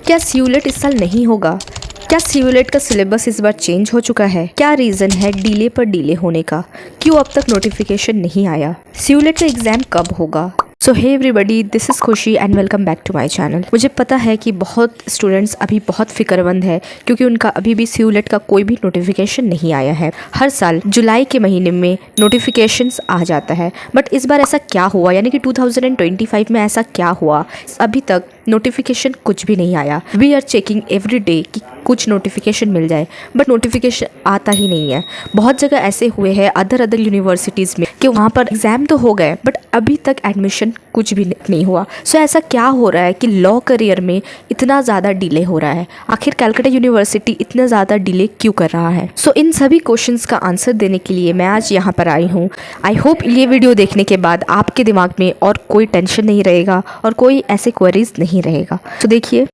क्या सीयूलेट इस साल नहीं होगा? क्या सीयूलेट का सिलेबस इस बार चेंज हो चुका है? क्या रीज़न है डिले पर डिले होने का? क्यों अब तक नोटिफिकेशन नहीं आया? सीयूलेट का एग्ज़ाम कब होगा? So hey everybody, this is Khushi and welcome back to my channel. मुझे पता है कि बहुत स्टूडेंट्स अभी बहुत फिक्रमंद है क्योंकि उनका अभी भी सीयूलेट का कोई भी नोटिफिकेशन नहीं आया है। हर साल जुलाई के महीने में नोटिफिकेशंस आ जाता है, बट इस बार ऐसा क्या हुआ, यानी कि 2025 में ऐसा क्या हुआ? अभी तक नोटिफिकेशन कुछ भी नहीं आया। We are checking every day कि कुछ नोटिफिकेशन मिल जाए, बट नोटिफिकेशन आता ही नहीं है। बहुत जगह ऐसे हुए हैं अदर यूनिवर्सिटीज़ में कि वहाँ पर एग्ज़ाम तो हो गए बट अभी तक एडमिशन कुछ भी नहीं हुआ। सो ऐसा क्या हो रहा है कि लॉ करियर में इतना ज़्यादा डिले हो रहा है? आखिर कलकत्ता यूनिवर्सिटी इतना ज़्यादा डिले क्यों कर रहा है? सो इन सभी क्वेश्चंस का आंसर देने के लिए मैं आज यहाँ पर आई हूँ। आई होप ये वीडियो देखने के बाद आपके दिमाग में और कोई टेंशन नहीं रहेगा और कोई ऐसे क्वेरीज नहीं रहेगा। तो देखिए,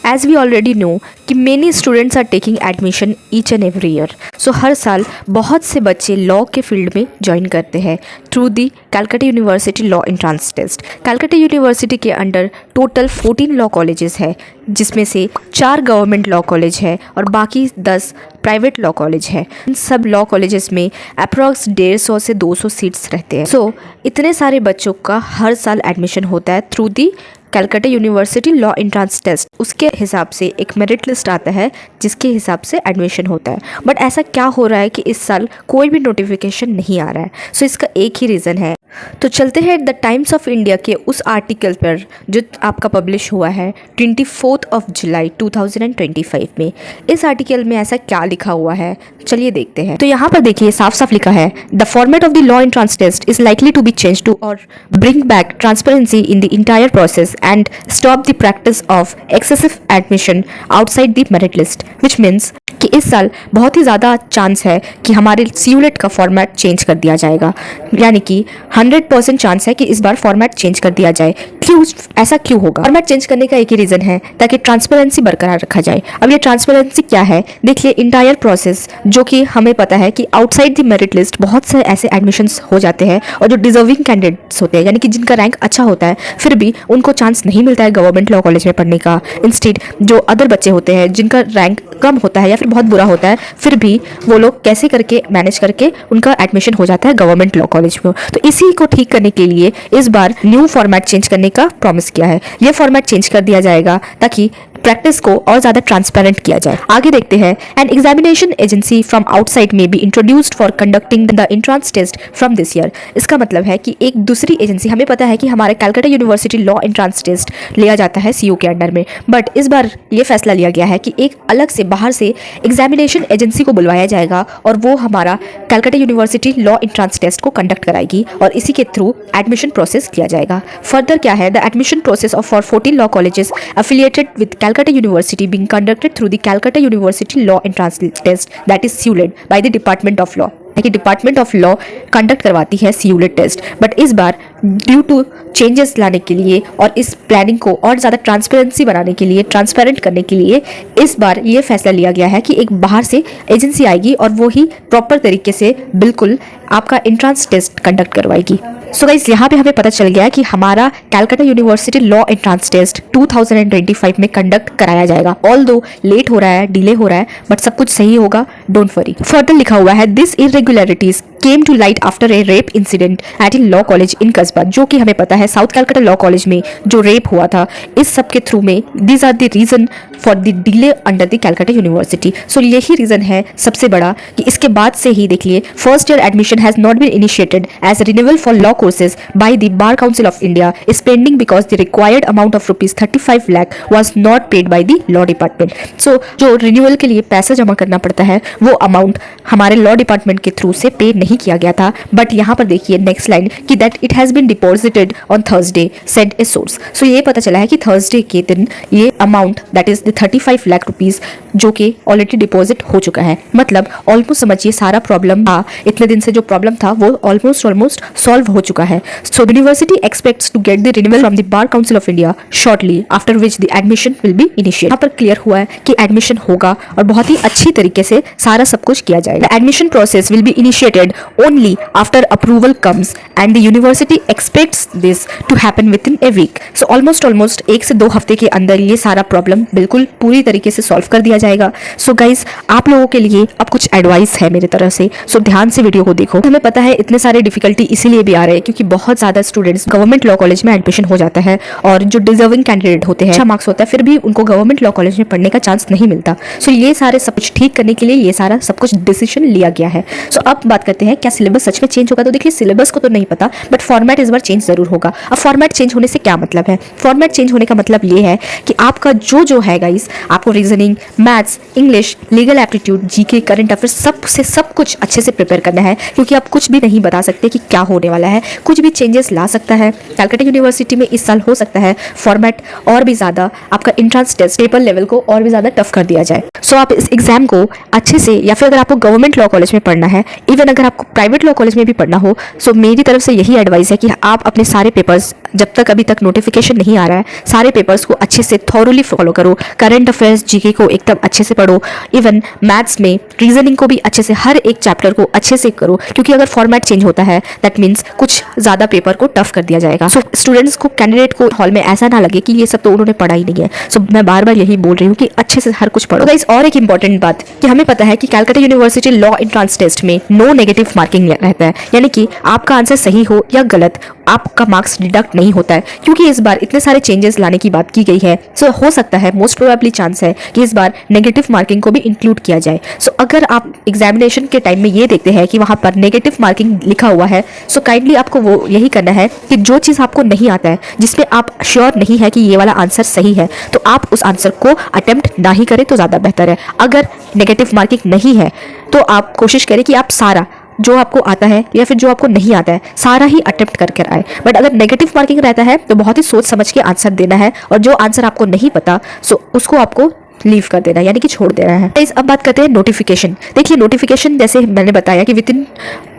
एज वी ऑलरेडी नो कि many students are taking admission each and every year. So हर साल बहुत से बच्चे लॉ के फील्ड में ज्वाइन करते हैं through the Calcutta university law entrance test. Calcutta university के अंडर टोटल 14 लॉ कॉलेजेस है, जिसमें से 4 गवर्नमेंट लॉ कॉलेज है और बाकी 10 प्राइवेट लॉ कॉलेज है। इन सब लॉ कॉलेजेस में अप्रॉक्स 150 से 200 सीट्स रहते हैं। सो इतने सारे बच्चों का हर साल एडमिशन होता है through the Calcutta university law entrance test. उसके हिसाब से एक मेरिट लिस्ट आता है जिसके हिसाब से एडमिशन होता है। बट ऐसा क्या हो रहा है कि इस साल कोई भी नोटिफिकेशन नहीं आ रहा है? सो इसका एक ही रीज़न है। तो चलते हैं द टाइम्स ऑफ इंडिया के उस आर्टिकल पर जो आपका पब्लिश हुआ है 24 जुलाई 2025 में। इस आर्टिकल में ऐसा क्या लिखा हुआ है, चलिए देखते हैं। तो यहाँ पर देखिए, साफ साफ लिखा है, the format of the law entrance test is likely to be change to और bring back transparency in the entire process and stop the practice of excessive admission outside the merit list, which means कि इस साल बहुत ही ज़्यादा chance है कि हमारे सीयूलेट का फॉर्मेट चेंज कर दिया जाएगा। यानी कि 100% चांस है कि इस बार फॉर्मेट चेंज कर दिया जाए। क्यों ऐसा क्यों होगा? फॉर्मेट चेंज करने का एक ही रीज़न है, ताकि ट्रांसपेरेंसी बरकरार रखा जाए। अब ये ट्रांसपेरेंसी क्या है? देखिए, इंटायर प्रोसेस, जो कि हमें पता है कि आउटसाइड द मेरिट लिस्ट बहुत से ऐसे एडमिशन्स हो जाते हैं और जो डिजर्विंग कैंडिडेट्स होते हैं, यानी कि जिनका रैंक अच्छा होता है, फिर भी उनको चांस नहीं मिलता है गवर्नमेंट लॉ कॉलेज में पढ़ने का। इंस्टेड जो अदर बच्चे होते हैं जिनका रैंक कम होता है या फिर बहुत बुरा होता है, फिर भी वो लोग कैसे करके मैनेज करके उनका एडमिशन हो जाता है गवर्नमेंट लॉ कॉलेज में। तो इसी को ठीक करने के लिए इस बार न्यू फॉर्मेट चेंज करने का प्रॉमिस किया है। ये फॉर्मेट चेंज कर दिया जाएगा ताकि प्रैक्टिस को और ज़्यादा ट्रांसपेरेंट किया जाए। आगे देखते हैं, an examination agency from outside may be introduced for conducting the entrance test from this year. इसका मतलब है कि एक दूसरी एजेंसी, हमें पता है कि हमारे Calcutta university law entrance test लिया जाता है सीयू के अंडर में, बट इस बार ये फैसला लिया गया है कि एक अलग से बाहर से एग्जामिनेशन एजेंसी को बुलवाया जाएगा और वो हमारा Calcutta university law entrance test को कंडक्ट कराएगी और इसी के थ्रू एडमिशन प्रोसेस किया जाएगा। फर्दर क्या है, the admission process of for 14 law colleges affiliated with Calcutta University being conducted through the Calcutta University Law Entrance Test, that is CULET, by the Department of Law। कि department of law conduct करवाती है सीयूलेट test. But इस बार due to changes लाने के लिए और इस planning को और ज़्यादा ट्रांसपेरेंसी बनाने के लिए, ट्रांसपेरेंट करने के लिए, इस बार ये फैसला लिया गया है कि एक बाहर से एजेंसी आएगी और वो ही प्रॉपर तरीके से बिल्कुल आपका एंट्रेंस टेस्ट कंडक्ट करवाएगी। सो गाइस, यहाँ पे हमें पता चल गया कि हमारा Calcutta university law entrance test 2025 में कंडक्ट कराया जाएगा। ऑल्दो लेट हो रहा है, डिले हो रहा है, बट सब कुछ सही होगा, डोंट वरी। फर्दर लिखा हुआ है, this irregularities came to light after a rape incident at a law college in Kasba, जो कि हमें पता है साउथ कलकत्ता लॉ कॉलेज में जो रेप हुआ था। इस सब के थ्रू में these are the reason for the delay under the Calcutta University। सो यही रीजन है सबसे बड़ा कि इसके बाद से ही देख लिए, first year admission has not been initiated as renewal for law courses by the Bar Council of India is pending because the required amount of ₹35 lakh was not paid by the law department. So जो renewal के लिए पैसा जमा करना पड़ता है, वो amount हमारे लॉ डिपार्टमेंट के थ्रू से पे नहीं किया गया था। बट यहाँ पर देखिए नेक्स्ट लाइन कि that it has been deposited on Thursday, said a source. So ये पता चला है कि थर्सडे के दिन ये amount that is 35 lakh rupees जो कि ऑलरेडी डिपॉजिट हो चुका है। मतलब ऑलमोस्ट समझिए सारा प्रॉब्लम था, इतने दिन से जो प्रॉब्लम था वो ऑलमोस्ट सॉल्व हो चुका है। So university expects to get the renewal from the Bar Council of India shortly, after which the admission will be initiated. यहाँ पर क्लियर हुआ है कि एडमिशन होगा और बहुत ही अच्छी तरीके से सारा सब कुछ किया जाएगा। Admission process will be initiated only after approval comes and the university expects this to happen within a week. So almost 1 से 2 हफ्ते के अंदर ये सारा प्रॉब्लम बिल्कुल पूरी तरीके से सॉल्व कर दिया जाएगा. सो गाइज, आप लोगों के लिए अब कुछ एडवाइस है मेरी तरफ से. सो ध्यान से वीडियो को देखो. हमें पता है इतने सारे डिफिकल्टी इसीलिए भी आ रहे हैं क्योंकि बहुत ज़्यादा स्टूडेंट्स गवर्नमेंट लॉ कॉलेज में एडमिशन हो जाता है और जो डिजर्विंग कैंडिडेट होते हैं, अच्छा मार्क्स होता है, फिर भी उनको गवर्नमेंट लॉ कॉलेज में पढ़ने का चांस नहीं मिलता. सो ये सारे सब कुछ ठीक करने के लिए ये सारा सब कुछ डिसीजन लिया गया है. सो अब बात करते हैं क्या सिलेबस सच में चेंज होगा. तो देखिए, सिलेबस को तो नहीं पता बट फॉर्मेट इस बार चेंज जरूर होगा. अब फॉर्मेट चेंज होने से क्या मतलब है? फॉर्मेट चेंज होने का मतलब ये है कि आपका जो है गाइस, आपको reasoning, maths, English, legal aptitude, GK, current affairs सब कुछ अच्छे से प्रिपेयर करना है क्योंकि आप कुछ भी नहीं बता सकते कि क्या होने वाला है. कुछ भी चेंजेस ला सकता है. कैलकाटा यूनिवर्सिटी में इस साल हो सकता है फॉर्मेट और भी ज़्यादा आपका एंट्रेंस टेस्ट पेपर लेवल को और भी ज़्यादा टफ कर दिया जाए. सो आप इस एग्जाम को अच्छे से, या फिर अगर आपको गवर्नमेंट लॉ कॉलेज में पढ़ना है, इवन अगर आपको प्राइवेट लॉ कॉलेज में भी पढ़ना हो, सो मेरी तरफ से यही एडवाइस है कि आप अपने सारे पेपर्स, जब तक अभी तक नोटिफिकेशन नहीं आ रहा है, सारे पेपर्स को अच्छे से थॉरोली फॉलो करो. करंट अफेयर्स, जीके को एकदम अच्छे से पढ़ो. इवन मैथ्स में रीजनिंग को भी अच्छे से, हर एक चैप्टर को अच्छे से करो क्योंकि अगर फॉर्मेट चेंज होता है दैट मीन्स कुछ ज़्यादा पेपर को टफ कर दिया जाएगा. सो स्टूडेंट्स को, कैंडिडेट को हॉल में ऐसा ना लगे कि ये सब तो उन्होंने पढ़ा ही नहीं है. सो मैं बार बार यही बोल रही हूँ कि अच्छे से हर कुछ पढ़ो. गाइस, और एक इंपॉर्टेंट बात कि हमें पता है कि Calcutta university law entrance test में नो नेगेटिव मार्किंग रहता है, यानी कि आपका आंसर सही हो या गलत, आपका मार्क्स डिडक्ट नहीं होता है क्योंकि इस बार इतने सारे चेंजेस लाने की बात की गई है. सो हो सकता है, मोस्ट प्रोबेबली चांस है कि इस बार नेगेटिव मार्किंग को भी इंक्लूड किया जाए. सो अगर आप एग्जामिनेशन के टाइम में ये देखते हैं कि वहाँ पर नेगेटिव मार्किंग लिखा हुआ है, सो काइंडली आपको वो यही करना है कि जो चीज़ आपको नहीं आता है, जिसमें आप श्योर नहीं है कि ये वाला आंसर सही है, तो आप उस आंसर को अटेम्प्ट ना ही करें तो ज़्यादा बेहतर है. अगर नेगेटिव मार्किंग नहीं है तो आप कोशिश करें कि आप सारा जो आपको आता है या फिर जो आपको नहीं आता है सारा ही अटेम्प्ट करके आए. बट अगर नेगेटिव मार्किंग रहता है तो बहुत ही सोच समझ के आंसर देना है और जो आंसर आपको नहीं पता सो उसको आपको लीव कर देना, यानी कि छोड़ देना है. अब बात करते हैं नोटिफिकेशन. देखिए, नोटिफिकेशन जैसे मैंने बताया कि विद इन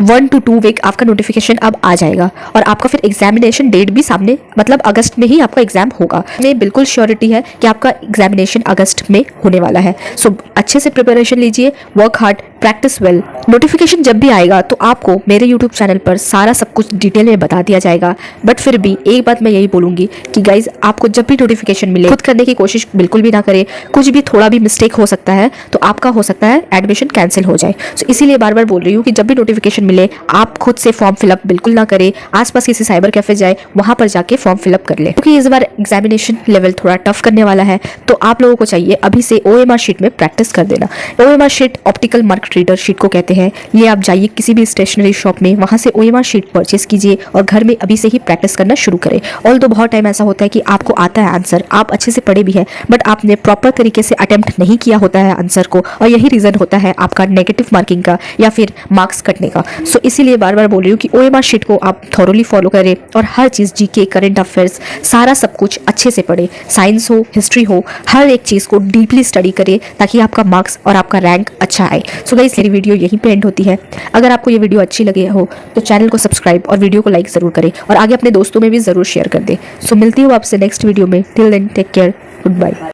1 to 2 वीक आपका नोटिफिकेशन अब आ जाएगा और आपका फिर एग्जामिनेशन डेट भी सामने, मतलब अगस्त में ही आपका एग्जाम होगा. में बिल्कुल श्योरिटी है कि आपका एग्जामिनेशन अगस्त में होने वाला है. सो अच्छे से प्रिपरेशन लीजिए, work hard, practice well. Notification जब भी आएगा तो आपको मेरे यूट्यूब चैनल पर सारा सब कुछ डिटेल में बता दिया जाएगा. बट फिर भी एक बात मैं यही बोलूँगी कि गाइज, आपको जब भी नोटिफिकेशन मिले खुद करने की कोशिश बिल्कुल भी ना करें. कुछ भी थोड़ा भी मिस्टेक हो सकता है तो आपका हो सकता है एडमिशन कैंसिल हो जाए. सो इसीलिए बार बार बोल रही हूँ कि जब भी नोटिफिकेशन मिले आप खुद से फॉर्म फिलअप बिल्कुल ना करें. आसपास किसी साइबर कैफे जाए, वहाँ पर जाके फॉर्म फिलअप कर ले क्योंकि इस बार एग्जामिनेशन लेवल थोड़ा टफ करने वाला है. तो आप लोगों को चाहिए अभी से OMR शीट में प्रैक्टिस कर देना. OMR sheet optical mark reader sheet को कहते हैं. ये आप जाइए किसी भी स्टेशनरी शॉप में, वहाँ से OMR शीट परचेस कीजिए और घर में अभी से ही प्रैक्टिस करना शुरू करें. ऑल्दो बहुत टाइम ऐसा होता है कि आपको आता है आंसर, आप अच्छे से पढ़े भी है, बट आपने प्रॉपर तरीके से अटेम्प्ट नहीं किया होता है आंसर को और यही रीज़न होता है आपका नेगेटिव मार्किंग का या फिर मार्क्स कटने का. सो इसीलिए बार बार बोल रही हूँ कि OMR शीट को आप थॉरोली फॉलो करें और हर चीज़, जीके, करंट अफेयर्स, सारा सब कुछ अच्छे से पढ़े. साइंस हो, हिस्ट्री हो, हर एक चीज़ को डीपली स्टडी करें ताकि आपका मार्क्स और आपका रैंक अच्छा आए. सो गाइस, मेरी वीडियो यहीं पे एंड होती है. अगर आपको ये वीडियो अच्छी लगे हो तो चैनल को सब्सक्राइब और वीडियो को लाइक ज़रूर करें और आगे अपने दोस्तों में भी ज़रूर शेयर कर दें. सो मिलती हूँ आपसे नेक्स्ट वीडियो में. Till then take care, good bye.